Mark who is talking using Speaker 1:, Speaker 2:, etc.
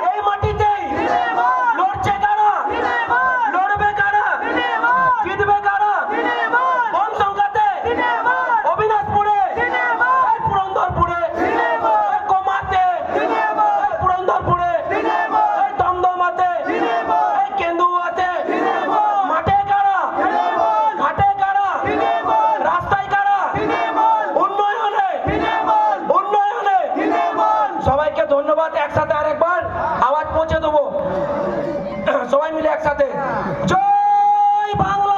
Speaker 1: এই মাটিতেই লড়ছে কারা, লড়বে কারা, জিতবে কারা? বনসংখ্যাতে, অবিনাশপুরে, পুরন্দরপুরে, কোমাতে, পুরন্দরপুরে, দমদমাতে, কেন্দুয়াতে, মাঠে কারা, ঘাটে কারা, রাস্তায় কারা, উন্নয়নে, উন্নয়নে। সবাইকে ধন্যবাদ। একসাথে আরেকবার আওয়াজ পৌঁছে দেবো, সবাই মিলে একসাথে। জয় বাংলা।